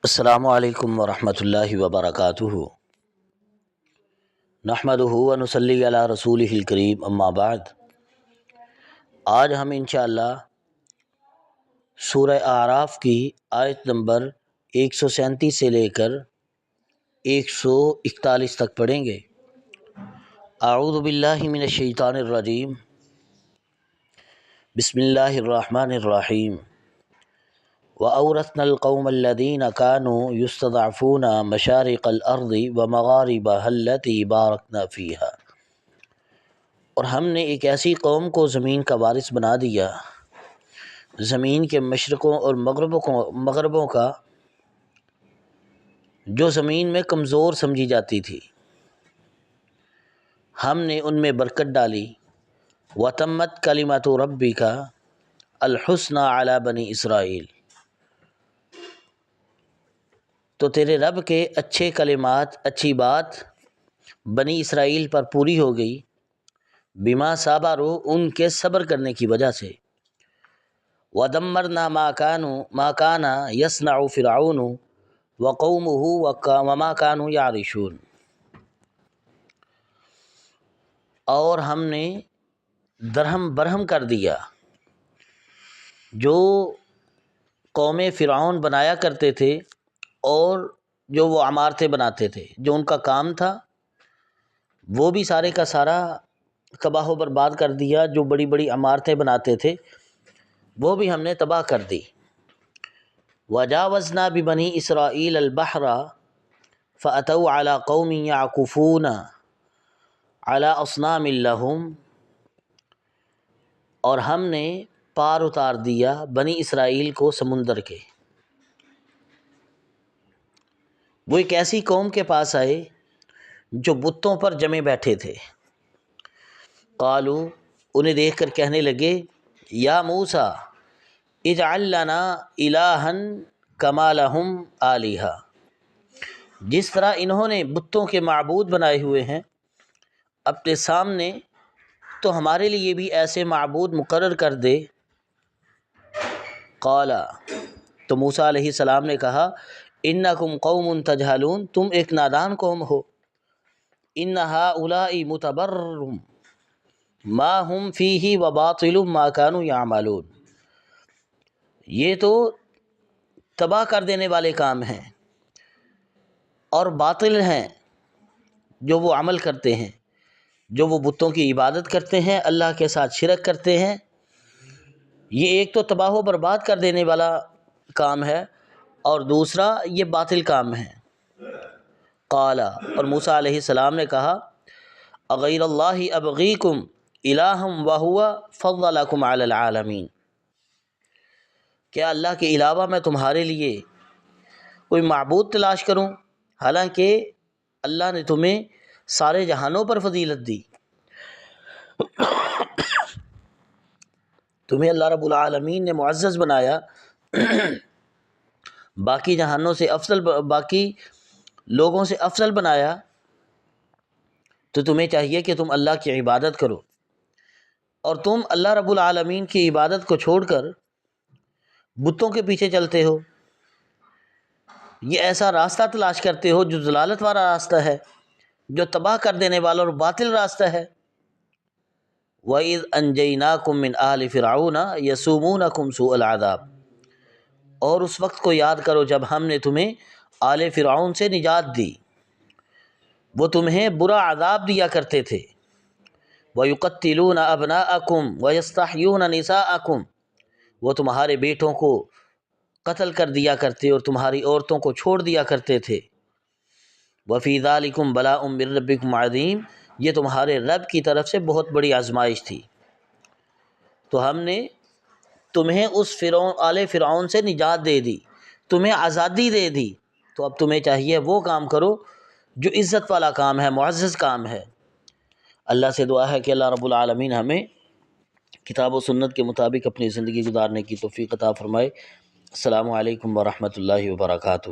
السلام علیکم ورحمۃ اللہ وبرکاتہ۔ نحمدہ و نصلی علی رسولہ الکریم، اما بعد۔ آج ہم انشاءاللہ سورہ اعراف کی آیت نمبر 137 سے لے کر 141 تک پڑھیں گے۔ اعوذ باللہ من الشیطان الرجیم، بسم اللہ الرحمن الرحیم۔ وَأَوْرَثْنَا الْقَوْمَ الَّذِينَ كَانُوا يُسْتَضْعَفُونَ مَشَارِقَ الْأَرْضِ وَمَغَارِبَهَا الَّتِي بَارَكْنَا فِيهَا، اور ہم نے ایک ایسی قوم کو زمین کا وارث بنا دیا، زمین کے مشرقوں اور مغربوں کا، جو زمین میں کمزور سمجھی جاتی تھی، ہم نے ان میں برکت ڈالی۔ وَتَمَّتْ كَلِمَةُ رَبِّكَ الْحُسْنَى عَلَى بَنِي إِسْرَائِيلَ، تو تیرے رب کے اچھے کلمات، اچھی بات بنی اسرائیل پر پوری ہو گئی، بما صبروا، ان کے صبر کرنے کی وجہ سے۔ ودمرنا ما كان يصنع فرعون وقومه وما كانوا يعرشون، اور ہم نے درہم برہم کر دیا جو قوم فرعون بنایا کرتے تھے، اور جو وہ عمارتیں بناتے تھے، جو ان کا کام تھا، وہ بھی سارے کا سارا تباہ و برباد کر دیا۔ جو بڑی بڑی عمارتیں بناتے تھے وہ بھی ہم نے تباہ کر دی۔ وجاوزنا ببنی اسرائیل البحر فاتوا علی قوم یعکفون علی اصنام لہم، اور ہم نے پار اتار دیا بنی اسرائیل کو سمندر کے۔ وہ ایک ایسی قوم کے پاس آئے جو بتوں پر جمے بیٹھے تھے۔ قالو، انہیں دیکھ کر کہنے لگے، یا موسیٰ اجعل لنا الہا کما لہم آلہہ، جس طرح انہوں نے بتوں کے معبود بنائے ہوئے ہیں اپنے سامنے، تو ہمارے لیے بھی ایسے معبود مقرر کر دے۔ قال، تو موسیٰ علیہ السلام نے کہا، انکم قوم تجہلون، تم ایک نادان قوم ہو۔ ان ہؤلاء متبر ما ہم فیہ وباطل ما کانوا یعملون، یہ تو تباہ کر دینے والے کام ہیں اور باطل ہیں جو وہ عمل کرتے ہیں، جو وہ بتوں کی عبادت کرتے ہیں، اللہ کے ساتھ شرک کرتے ہیں۔ یہ ایک تو تباہ و برباد کر دینے والا کام ہے، اور دوسرا یہ باطل کام ہے۔ قال، اور موسیٰ علیہ السلام نے کہا، اغیر اللہ ابغیکم الہا وہو فضلکم علی العالمین، کیا اللہ کے علاوہ میں تمہارے لیے کوئی معبود تلاش کروں، حالانکہ اللہ نے تمہیں سارے جہانوں پر فضیلت دی۔ تمہیں اللہ رب العالمین نے معزز بنایا، باقی جہانوں سے افضل، باقی لوگوں سے افضل بنایا، تو تمہیں چاہیے کہ تم اللہ کی عبادت کرو، اور تم اللہ رب العالمین کی عبادت کو چھوڑ کر بتوں کے پیچھے چلتے ہو۔ یہ ایسا راستہ تلاش کرتے ہو جو ضلالت والا راستہ ہے، جو تباہ کر دینے والا اور باطل راستہ ہے۔ وَإِذْ أَنْجَيْنَاكُمْ مِنْ آلِ فِرْعَوْنَ يَسُومُونَكُمْ سُوءَ الْعَذَابِ، اور اس وقت کو یاد کرو جب ہم نے تمہیں آل فرعون سے نجات دی، وہ تمہیں برا عذاب دیا کرتے تھے۔ وَيُقَتِّلُونَ أَبْنَاءَكُمْ وَيَسْتَحْيُونَ نِسَاءَكُمْ، وہ تمہارے بیٹوں کو قتل کر دیا کرتے اور تمہاری عورتوں کو چھوڑ دیا کرتے تھے۔ وَفِي ذَلِكُمْ بَلَاءٌ مِّن رَبِّكُمْ عَظِيمٌ، یہ تمہارے رب کی طرف سے بہت بڑی آزمائش تھی۔ تو ہم نے تمہیں اس آل فرعون سے نجات دے دی، تمہیں آزادی دے دی، تو اب تمہیں چاہیے وہ کام کرو جو عزت والا کام ہے، معزز کام ہے۔ اللہ سے دعا ہے کہ اللہ رب العالمین ہمیں کتاب و سنت کے مطابق اپنی زندگی گزارنے کی توفیق عطا فرمائے۔ السلام علیکم ورحمۃ اللہ وبرکاتہ۔